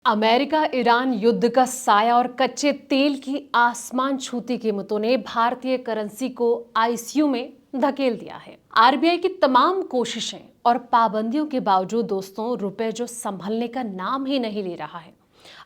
America Iran युद्ध का साया और कच्चे तेल की आसमान छूती कीमतों ने भारतीय करेंसी को आईसीयू में धकेल दिया है। आरबीआई की तमाम कोशिशें और पाबंदियों के बावजूद दोस्तों रुपए जो संभलने का नाम ही नहीं ले रहा है।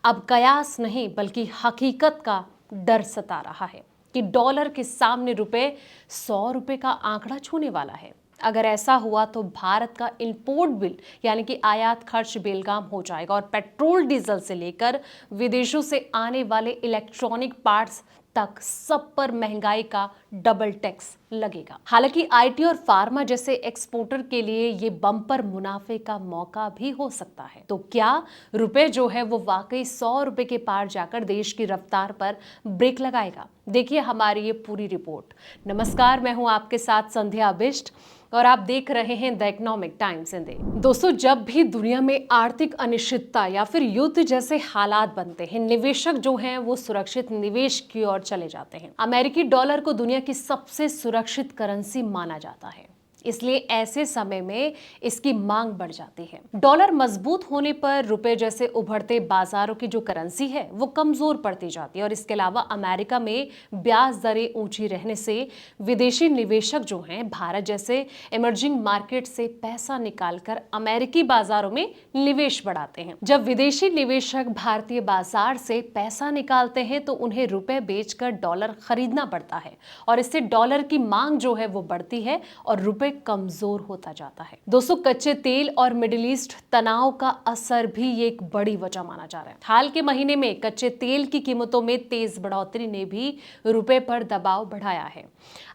अब कयास नहीं बल्कि हकीकत का डर सता रहा है कि डॉलर के सामने रुपए 100 रुपए का आंकड़ा छूने वाला है। अगर ऐसा हुआ तो भारत का इंपोर्ट बिल यानी कि आयात खर्च बेलगाम हो जाएगा और पेट्रोल डीजल से लेकर विदेशों से आने वाले इलेक्ट्रॉनिक पार्ट्स तक सब पर महंगाई का डबल टैक्स लगेगा। हालांकि आईटी और फार्मा जैसे एक्सपोर्टर के लिए ये बम्पर मुनाफे का मौका भी हो सकता है। तो क्या रुपए जो है वो वाकई 100 रुपए के पार जाकर देश की रफ्तार पर ब्रेक लगाएगा? देखिए हमारी ये पूरी रिपोर्ट। नमस्कार, मैं हूं आपके साथ संध्या बिष्ट और आप देख रहे हैं द इकोनॉमिक टाइम्स हिंदी। दोस्तों, जब भी दुनिया में आर्थिक अनिश्चितता या फिर युद्ध जैसे हालात बनते हैं, निवेशक जो हैं वो सुरक्षित निवेश की ओर चले जाते हैं। अमेरिकी डॉलर को दुनिया की सबसे सुरक्षित करेंसी माना जाता है, इसलिए ऐसे समय में इसकी मांग बढ़ जाती है। डॉलर मजबूत होने पर रुपए जैसे उभरते बाजारों की जो करेंसी है वो कमजोर पड़ती जाती है और इसके अलावा अमेरिका में ब्याज दरें ऊंची रहने से विदेशी निवेशक जो हैं भारत जैसे इमर्जिंग मार्केट से पैसा निकालकर अमेरिकी बाजारों में निवेश बढ़ाते हैं। जब विदेशी निवेशक भारतीय बाजार से पैसा निकालते हैं तो उन्हें रुपए बेचकर डॉलर खरीदना पड़ता है और इससे डॉलर की मांग जो है वो बढ़ती है और रुपए कमजोर होता जाता है। दोस्तों, कच्चे तेल और मिडिल ईस्ट तनाव का असर भी एक बड़ी वजह माना जा रहा है। हाल के महीने में कच्चे तेल की कीमतों में तेज बढ़ोतरी ने भी रुपए पर दबाव बढ़ाया है।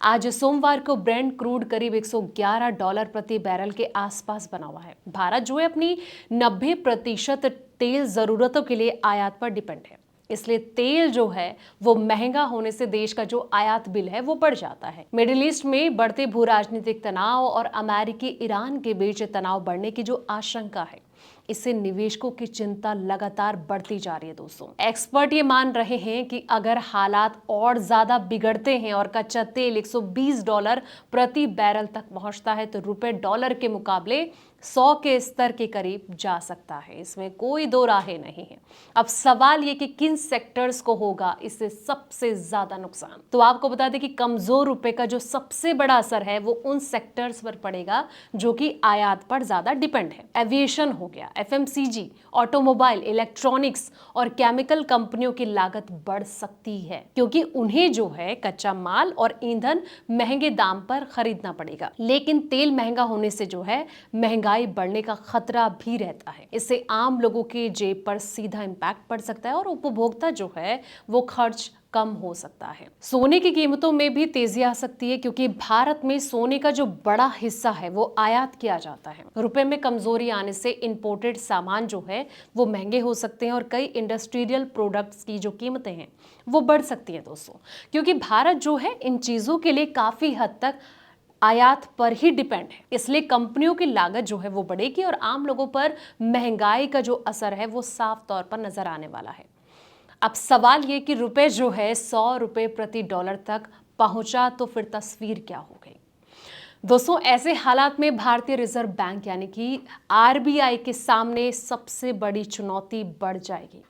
आज सोमवार को ब्रेंट क्रूड करीब $111 प्रति बैरल के आसपास बना हुआ है। भारत जो है अपनी 90% तेल जरूरतों के लिए आयात पर डिपेंड है, इसलिए तेल जो है वो महंगा होने से देश का जो आयात बिल है वो बढ़ जाता है। मिडिल ईस्ट में बढ़ते भू राजनीतिक तनाव और अमेरिकी ईरान के बीच तनाव बढ़ने की जो आशंका है, इससे निवेशकों की चिंता लगातार बढ़ती जा रही है। दोस्तों, एक्सपर्ट ये मान रहे हैं कि अगर हालात और ज्यादा बिगड़ते हैं और कच्चा तेल $120 प्रति बैरल तक पहुंचता है तो रुपए डॉलर के मुकाबले 100 के स्तर के करीब जा सकता है। इसमें कोई दो राहें नहीं है। अब सवाल ये कि किन सेक्टर्स को होगा इससे सबसे ज्यादा नुकसान। तो आपको बता दें कि कमजोर रुपए का जो सबसे बड़ा असर है वो उन सेक्टर्स पर पड़ेगा जो कि आयात पर ज्यादा डिपेंड है। एविएशन हो गया, एफएमसीजी, ऑटोमोबाइल, इलेक्ट्रॉनिक्स और केमिकल कंपनियों की लागत बढ़ सकती है क्योंकि उन्हें जो है कच्चा माल और ईंधन महंगे दाम पर खरीदना पड़ेगा। लेकिन तेल महंगा होने से जो है महंगाई बढ़ने का खतरा भी रहता है। इससे आम लोगों के जेब पर सीधा इंपैक्ट पड़ सकता है और उपभोक्ता जो है वो खर्च कम हो सकता है। सोने की कीमतों में भी तेजी आ सकती है क्योंकि भारत में सोने का जो बड़ा हिस्सा है वो आयात किया जाता है। रुपए में कमजोरी आने से इंपोर्टेड सामान जो है वो महंगे हो सकते हैं और कई इंडस्ट्रियल प्रोडक्ट्स की जो कीमतें हैं वो बढ़ सकती हैं दोस्तों, क्योंकि भारत जो है इन चीजों के लिए काफी हद तक आयात पर ही डिपेंड है। इसलिए कंपनियों की लागत जो है वो बढ़ेगी और आम लोगों पर महंगाई का जो असर है वो साफ तौर पर नजर आने वाला है। अब सवाल ये कि रुपए जो है 100 रुपए प्रति डॉलर तक पहुंचा तो फिर तस्वीर क्या हो गई? दोस्तों, ऐसे हालात में भारतीय रिजर्व बैंक यानी कि आरबीआई के सामने सबसे बड़ी चुनौती बढ़ जाएगी।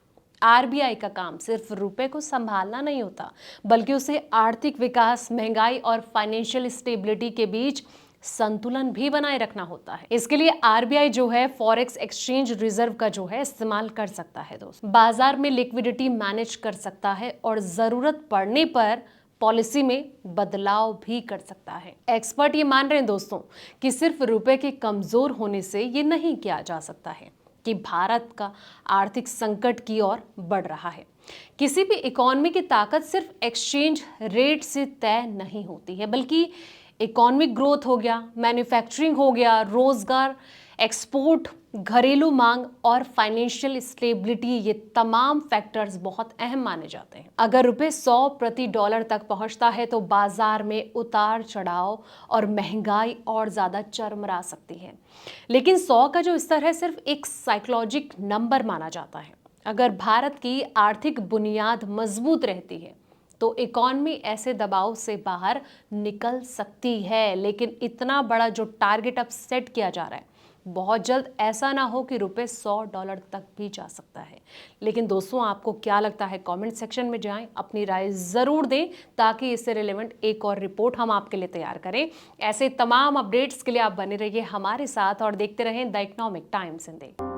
आरबीआई का काम सिर्फ रुपए को संभालना नहीं होता, बल्कि उसे आर्थिक विकास, महंगाई और फाइनेंशियल स्टेबिलिटी के बीच संतुलन भी बनाए रखना होता है। इसके लिए आरबीआई जो है फॉरेक्स एक्सचेंज रिजर्व का जो है इस्तेमाल कर सकता है। दोस्तों, बाजार में लिक्विडिटी मैनेज कर सकता है और जरूरत पड़ने पर पॉलिसी में बदलाव भी कर सकता है। एक्सपर्ट ये मान रहे हैं दोस्तों कि सिर्फ रुपए के कमजोर होने से ये नहीं किया जा सकता है कि भारत का आर्थिक संकट की ओर बढ़ रहा है। किसी भी इकोनॉमी की ताकत सिर्फ एक्सचेंज रेट से तय नहीं होती है, बल्कि इकोनॉमिक ग्रोथ हो गया, मैन्युफैक्चरिंग हो गया, रोजगार, एक्सपोर्ट, घरेलू मांग और फाइनेंशियल स्टेबिलिटी, ये तमाम फैक्टर्स बहुत अहम माने जाते हैं। अगर रुपए 100 प्रति डॉलर तक पहुंचता है तो बाजार में उतार चढ़ाव और महंगाई और ज्यादा चरमरा सकती है। लेकिन 100 का जो स्तर है सिर्फ एक साइकोलॉजिक नंबर माना जाता है। अगर भारत की आर्थिक बुनियाद मजबूत रहती है तो इकॉनमी ऐसे दबाव से बाहर निकल सकती है। लेकिन इतना बड़ा जो टारगेट अब सेट किया जा रहा है बहुत जल्द ऐसा ना हो कि रुपए $100 तक भी जा सकता है। लेकिन दोस्तों, आपको क्या लगता है? कमेंट सेक्शन में जाएं, अपनी राय जरूर दें ताकि इससे रिलेवेंट एक और रिपोर्ट हम आपके लिए तैयार करें। ऐसे तमाम अपडेट्स के लिए आप बने रहिए हमारे साथ और देखते रहें द इकोनॉमिक टाइम्स हिंदी।